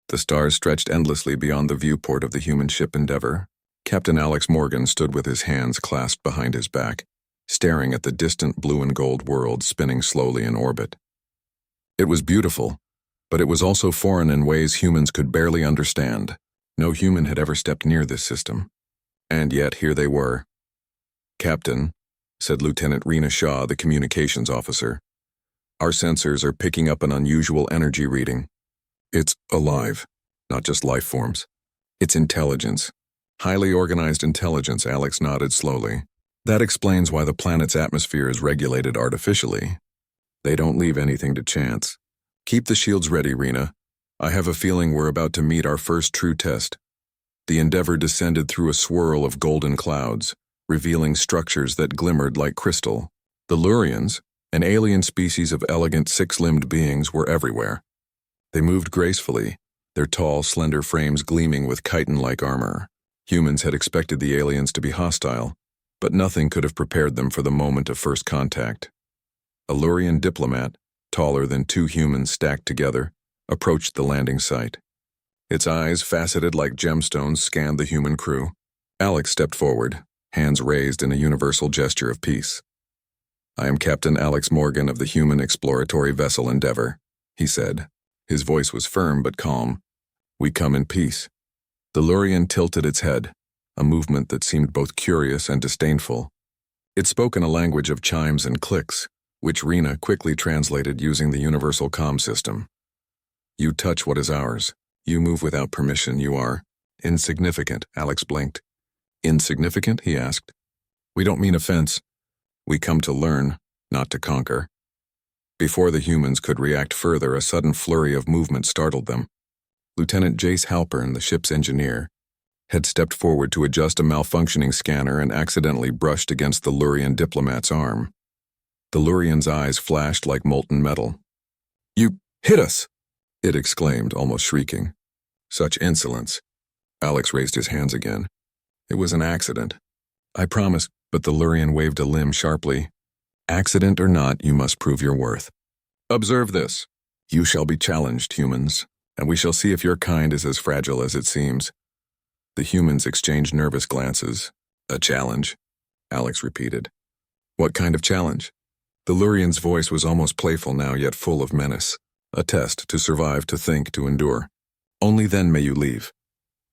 The stars stretched endlessly beyond the viewport of the human ship Endeavour. Captain Alex Morgan stood with his hands clasped behind his back, staring at the distant blue and gold world spinning slowly in orbit. It was beautiful, but it was also foreign in ways humans could barely understand. No human had ever stepped near this system. And yet here they were. "Captain," said Lieutenant Rena Shaw, the communications officer, "our sensors are picking up an unusual energy reading. It's alive, not just life forms. It's intelligence. Highly organized intelligence," Alex nodded slowly. "That explains why the planet's atmosphere is regulated artificially. They don't leave anything to chance. Keep the shields ready, Rena. I have a feeling we're about to meet our first true test." The Endeavour descended through a swirl of golden clouds, revealing structures that glimmered like crystal. The Lurians, an alien species of elegant six-limbed beings, were everywhere. They moved gracefully, their tall, slender frames gleaming with chitin-like armor. Humans had expected the aliens to be hostile, but nothing could have prepared them for the moment of first contact. A Lurian diplomat, taller than two humans stacked together, approached the landing site. Its eyes, faceted like gemstones, scanned the human crew. Alex stepped forward, hands raised in a universal gesture of peace. "I am Captain Alex Morgan of the human exploratory vessel Endeavour," he said. His voice was firm but calm. "We come in peace." The Lurian tilted its head, a movement that seemed both curious and disdainful. It spoke in a language of chimes and clicks, which Rena quickly translated using the universal comm system. "You touch what is ours. You move without permission. You are insignificant," Alex blinked. "Insignificant?" he asked. "We don't mean offense. We come to learn, not to conquer." Before the humans could react further, a sudden flurry of movement startled them. Lieutenant Jace Halpern, the ship's engineer, had stepped forward to adjust a malfunctioning scanner and accidentally brushed against the Lurian diplomat's arm. The Lurian's eyes flashed like molten metal. "You hit us!" it exclaimed, almost shrieking. "Such insolence." Alex raised his hands again. "It was an accident. I promise," but the Lurian waved a limb sharply. "Accident or not, you must prove your worth. Observe this. You shall be challenged, humans, and we shall see if your kind is as fragile as it seems." The humans exchanged nervous glances. "A challenge?" Alex repeated. "What kind of challenge?" The Lurian's voice was almost playful now, yet full of menace. "A test, to survive, to think, to endure. Only then may you leave."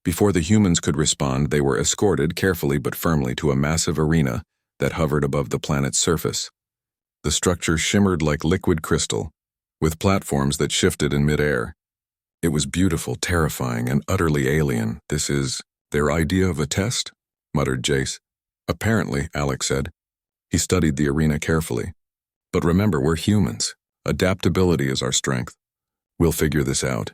Before the humans could respond, they were escorted carefully but firmly to a massive arena that hovered above the planet's surface. The structure shimmered like liquid crystal, with platforms that shifted in midair. It was beautiful, terrifying, and utterly alien. "This is their idea of a test?" muttered Jace. "Apparently," Alex said. He studied the arena carefully. "But remember, we're humans. Adaptability is our strength. We'll figure this out."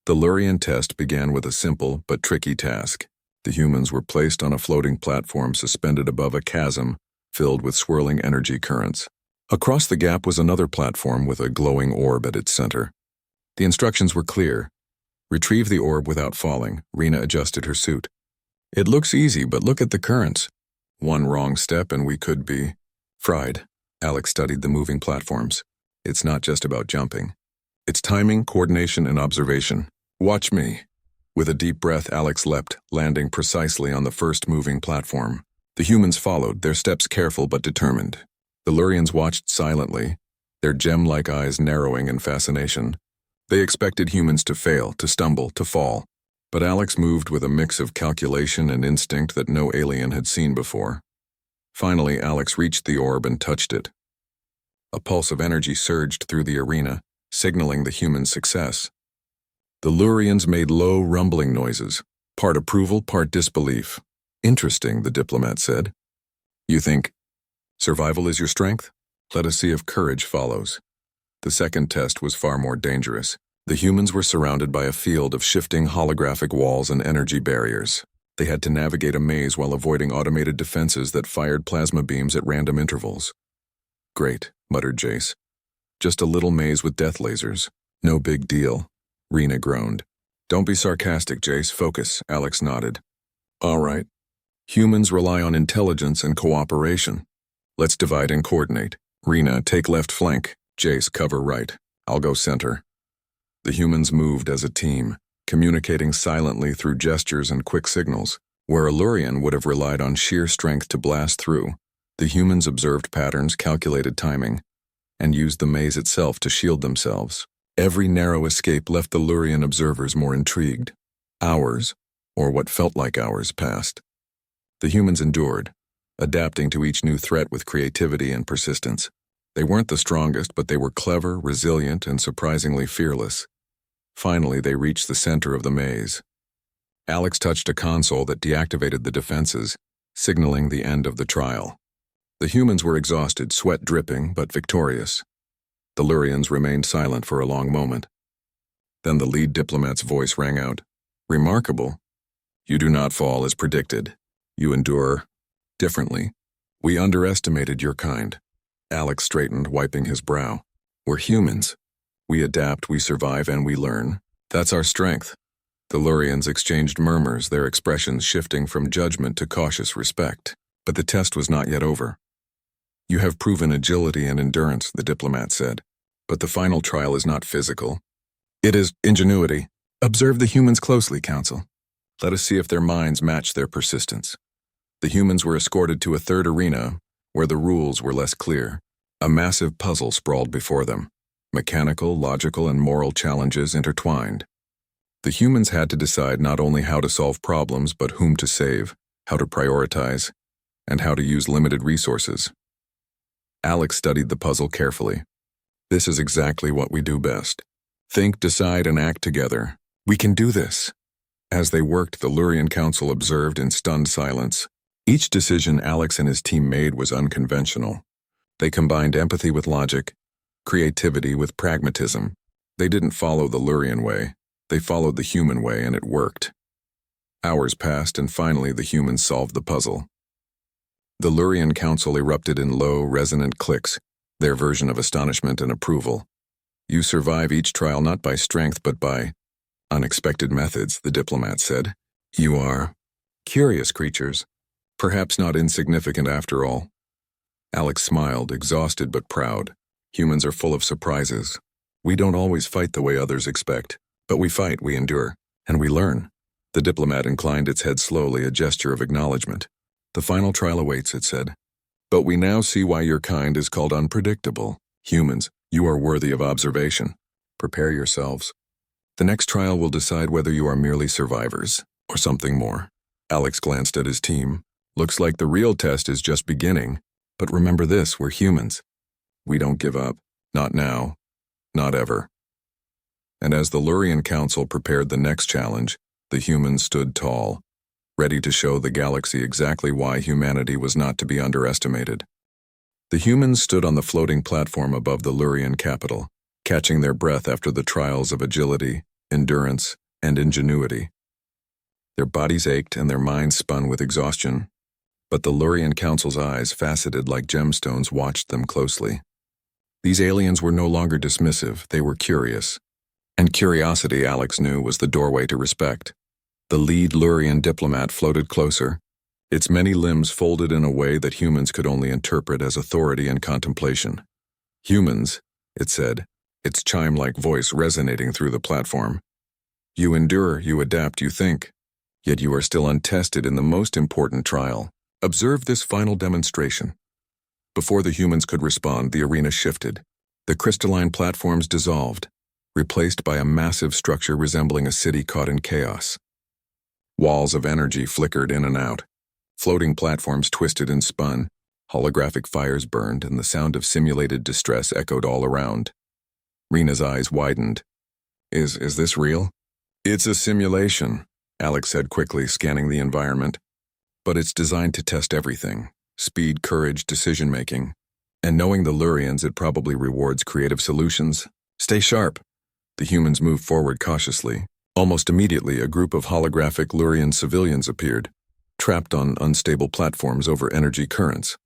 The Lurian test began with a simple but tricky task. The humans were placed on a floating platform suspended above a chasm filled with swirling energy currents. Across the gap was another platform with a glowing orb at its center. The instructions were clear. Retrieve the orb without falling. Rena adjusted her suit. "It looks easy, but look at the currents. One wrong step and we could be fried." Alex studied the moving platforms. "It's not just about jumping. It's timing, coordination, and observation. Watch me." With a deep breath, Alex leapt, landing precisely on the first moving platform. The humans followed, their steps careful but determined. The Lurians watched silently, their gem-like eyes narrowing in fascination. They expected humans to fail, to stumble, to fall. But Alex moved with a mix of calculation and instinct that no alien had seen before. Finally, Alex reached the orb and touched it. A pulse of energy surged through the arena, signaling the human's success. The Lurians made low, rumbling noises, part approval, part disbelief. "Interesting," the diplomat said. "You think survival is your strength? Let us see if courage follows." The second test was far more dangerous. The humans were surrounded by a field of shifting holographic walls and energy barriers. They had to navigate a maze while avoiding automated defenses that fired plasma beams at random intervals. "Great," muttered Jace. "Just a little maze with death lasers. No big deal." Rena groaned. "Don't be sarcastic, Jace. Focus," Alex nodded. "All right. Humans rely on intelligence and cooperation. Let's divide and coordinate. Rena, take left flank. Jace, cover right. I'll go center." The humans moved as a team, communicating silently through gestures and quick signals. Where a Lurian would have relied on sheer strength to blast through, the humans observed patterns, calculated timing, and used the maze itself to shield themselves. Every narrow escape left the Lurian observers more intrigued. Hours, or what felt like hours, passed. The humans endured, adapting to each new threat with creativity and persistence. They weren't the strongest, but they were clever, resilient, and surprisingly fearless. Finally, they reached the center of the maze. Alex touched a console that deactivated the defenses, signaling the end of the trial. The humans were exhausted, sweat dripping, but victorious. The Lurians remained silent for a long moment. Then the lead diplomat's voice rang out. "Remarkable. You do not fall as predicted. You endure differently. We underestimated your kind." Alex straightened, wiping his brow. "We're humans. We adapt, we survive, and we learn. That's our strength." The Lurians exchanged murmurs, their expressions shifting from judgment to cautious respect. But the test was not yet over. "You have proven agility and endurance," the diplomat said. "But the final trial is not physical. It is ingenuity. Observe the humans closely, Council. Let us see if their minds match their persistence." The humans were escorted to a third arena where the rules were less clear. A massive puzzle sprawled before them. Mechanical, logical, and moral challenges intertwined. The humans had to decide not only how to solve problems, but whom to save, how to prioritize, and how to use limited resources. Alex studied the puzzle carefully. "This is exactly what we do best. Think, decide, and act together. We can do this." As they worked, the Lurian Council observed in stunned silence. Each decision Alex and his team made was unconventional. They combined empathy with logic, creativity with pragmatism. They didn't follow the Lurian way. They followed the human way, and it worked. Hours passed, and finally the humans solved the puzzle. The Lurian Council erupted in low, resonant clicks, their version of astonishment and approval. "You survive each trial not by strength, but by unexpected methods," the diplomat said. "You are curious creatures, perhaps not insignificant after all." Alex smiled, exhausted but proud. "Humans are full of surprises. We don't always fight the way others expect. But we fight, we endure, and we learn." The diplomat inclined its head slowly, a gesture of acknowledgement. "The final trial awaits," it said. "But we now see why your kind is called unpredictable. Humans, you are worthy of observation. Prepare yourselves. The next trial will decide whether you are merely survivors, or something more." Alex glanced at his team. "Looks like the real test is just beginning. But remember this, we're humans. We don't give up. Not now. Not ever." And as the Lurian Council prepared the next challenge, the humans stood tall, ready to show the galaxy exactly why humanity was not to be underestimated. The humans stood on the floating platform above the Lurian capital, catching their breath after the trials of agility, endurance, and ingenuity. Their bodies ached and their minds spun with exhaustion, but the Lurian Council's eyes, faceted like gemstones, watched them closely. These aliens were no longer dismissive, they were curious. And curiosity, Alex knew, was the doorway to respect. The lead Lurian diplomat floated closer, its many limbs folded in a way that humans could only interpret as authority and contemplation. "Humans," it said, its chime-like voice resonating through the platform. "You endure, you adapt, you think. Yet you are still untested in the most important trial. Observe this final demonstration." Before the humans could respond, the arena shifted. The crystalline platforms dissolved, replaced by a massive structure resembling a city caught in chaos. Walls of energy flickered in and out. Floating platforms twisted and spun, holographic fires burned, and the sound of simulated distress echoed all around. Rena's eyes widened. Is this real?" "It's a simulation," Alex said quickly, scanning the environment. "But it's designed to test everything. Speed, courage, decision-making. And knowing the Lurians, it probably rewards creative solutions. Stay sharp." The humans moved forward cautiously. Almost immediately, a group of holographic Lurian civilians appeared, trapped on unstable platforms over energy currents.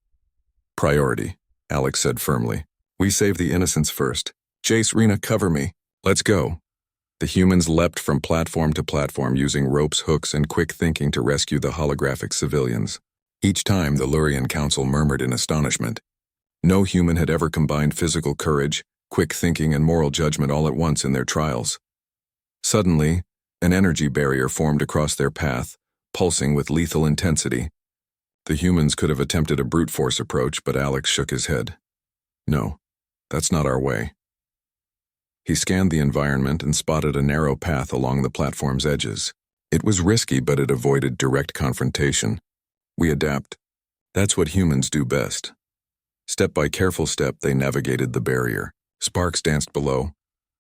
"Priority," Alex said firmly. "We save the innocents first. Jace, Rena, cover me. Let's go." The humans leapt from platform to platform using ropes, hooks, and quick thinking to rescue the holographic civilians. Each time, the Lurian Council murmured in astonishment. No human had ever combined physical courage, quick thinking, and moral judgment all at once in their trials. Suddenly, An energy barrier formed across their path, pulsing with lethal intensity. The humans could have attempted a brute force approach, but Alex shook his head. No, that's not our way. He scanned the environment and spotted a narrow path along the platform's edges. It was risky, but it avoided direct confrontation. We adapt. That's what humans do best. Step by careful step, they navigated the barrier. Sparks danced below,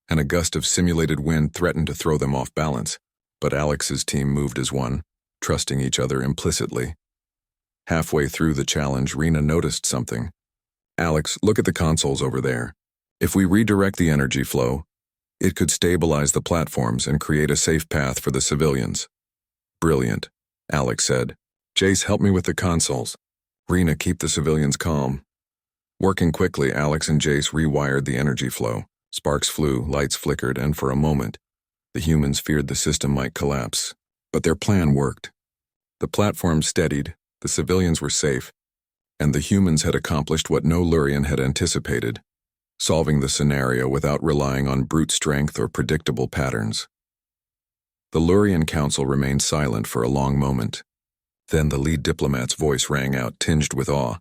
and a gust of simulated wind threatened to throw them off balance. But Alex's team moved as one, trusting each other implicitly. Halfway through the challenge, Rena noticed something. Alex, look at the consoles over there. If we redirect the energy flow, it could stabilize the platforms and create a safe path for the civilians. Brilliant, Alex said. Jace, help me with the consoles. Rena, keep the civilians calm. Working quickly, Alex and Jace rewired the energy flow. Sparks flew, lights flickered, and for a moment, the humans feared the system might collapse. But their plan worked. The platform steadied, the civilians were safe, and the humans had accomplished what no Lurian had anticipated, solving the scenario without relying on brute strength or predictable patterns. The Lurian Council remained silent for a long moment. Then the lead diplomat's voice rang out, tinged with awe.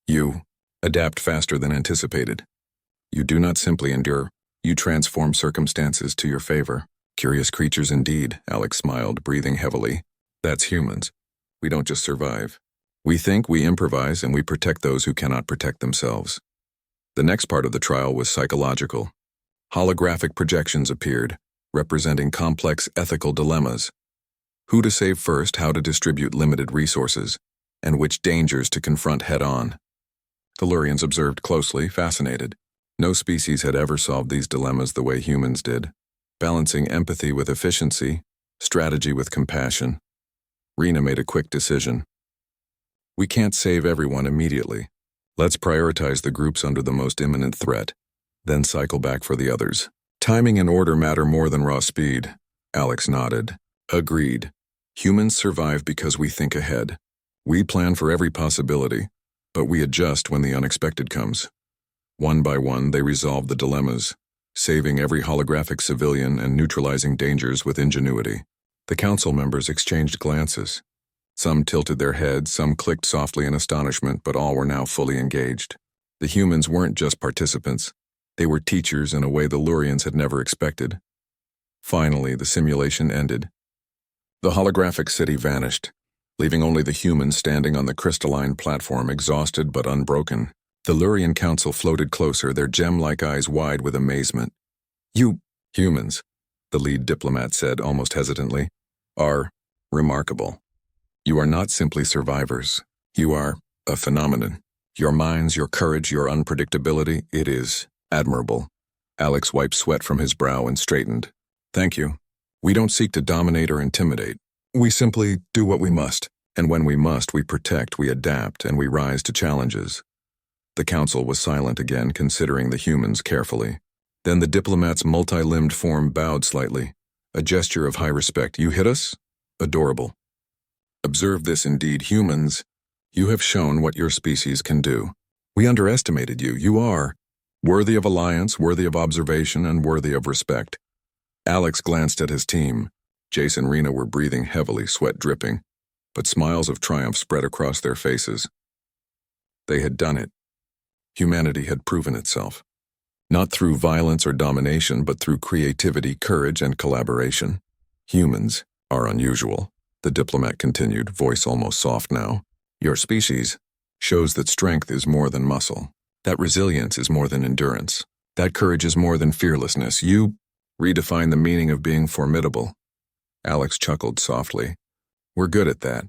You adapt faster than anticipated. You do not simply endure, you transform circumstances to your favor. Curious creatures indeed, Alex smiled, breathing heavily. That's humans. We don't just survive. We think, we improvise, and we protect those who cannot protect themselves. The next part of the trial was psychological. Holographic projections appeared, representing complex ethical dilemmas. Who to save first, how to distribute limited resources, and which dangers to confront head-on. The Lurians observed closely, fascinated. No species had ever solved these dilemmas the way humans did, balancing empathy with efficiency, strategy with compassion. Rena made a quick decision. We can't save everyone immediately. Let's prioritize the groups under the most imminent threat, then cycle back for the others. Timing and order matter more than raw speed. Alex nodded. Agreed. Humans survive because we think ahead. We plan for every possibility, but we adjust when the unexpected comes. One by one, they resolved the dilemmas, saving every holographic civilian and neutralizing dangers with ingenuity. The council members exchanged glances. Some tilted their heads, some clicked softly in astonishment, but all were now fully engaged. The humans weren't just participants. They were teachers in a way the Lurians had never expected. Finally, the simulation ended. The holographic city vanished, leaving only the humans standing on the crystalline platform, exhausted but unbroken. The Lurian Council floated closer, their gem-like eyes wide with amazement. You humans, the lead diplomat said almost hesitantly, are remarkable. You are not simply survivors. You are a phenomenon. Your minds, your courage, your unpredictability, it is admirable. Alex wiped sweat from his brow and straightened. Thank you. We don't seek to dominate or intimidate. We simply do what we must. And when we must, we protect, we adapt, and we rise to challenges. The council was silent again, considering the humans carefully. Then the diplomat's multi-limbed form bowed slightly, a gesture of high respect. You hit us? Adorable. Observe this indeed, humans. You have shown what your species can do. We underestimated you. You are worthy of alliance, worthy of observation, and worthy of respect. Alex glanced at his team. Jace and Rena were breathing heavily, sweat dripping, but smiles of triumph spread across their faces. They had done it. Humanity had proven itself. Not through violence or domination, but through creativity, courage, and collaboration. Humans are unusual, the diplomat continued, voice almost soft now. Your species shows that strength is more than muscle, that resilience is more than endurance, that courage is more than fearlessness. You redefine the meaning of being formidable. Alex chuckled softly. We're good at that.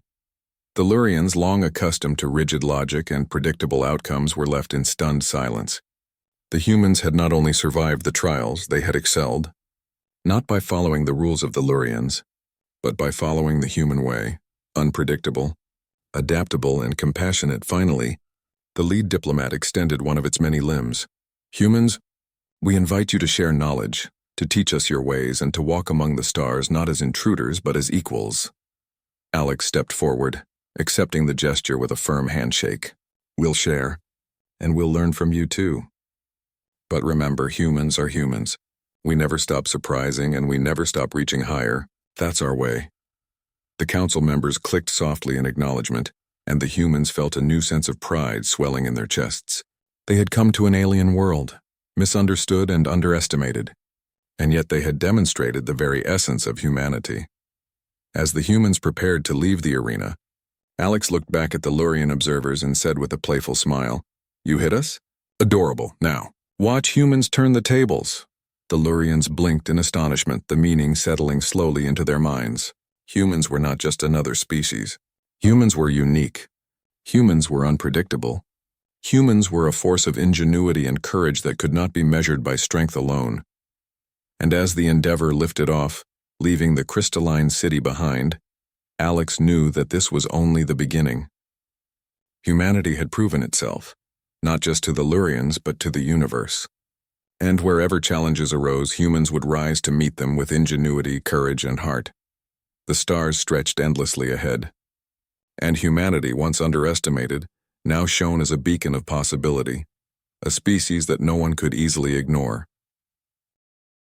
The Lurians, long accustomed to rigid logic and predictable outcomes, were left in stunned silence. The humans had not only survived the trials, they had excelled, not by following the rules of the Lurians, but by following the human way, unpredictable, adaptable, and compassionate. Finally, the lead diplomat extended one of its many limbs. Humans, we invite you to share knowledge, to teach us your ways, and to walk among the stars not as intruders but as equals. Alex stepped forward, accepting the gesture with a firm handshake. We'll share, and we'll learn from you too. But remember, humans are humans. We never stop surprising, and we never stop reaching higher. That's our way. The council members clicked softly in acknowledgement, and the humans felt a new sense of pride swelling in their chests. They had come to an alien world, misunderstood and underestimated, and yet they had demonstrated the very essence of humanity. As the humans prepared to leave the arena, Alex looked back at the Lurian observers and said with a playful smile, "You hit us? Adorable. Now, watch humans turn the tables." The Lurians blinked in astonishment, the meaning settling slowly into their minds. Humans were not just another species. Humans were unique. Humans were unpredictable. Humans were a force of ingenuity and courage that could not be measured by strength alone. And as the Endeavor lifted off, leaving the crystalline city behind, Alex knew that this was only the beginning. Humanity had proven itself, not just to the Lurians but to the universe. And wherever challenges arose, humans would rise to meet them with ingenuity, courage, and heart. The stars stretched endlessly ahead. And humanity, once underestimated, now shone as a beacon of possibility, a species that no one could easily ignore.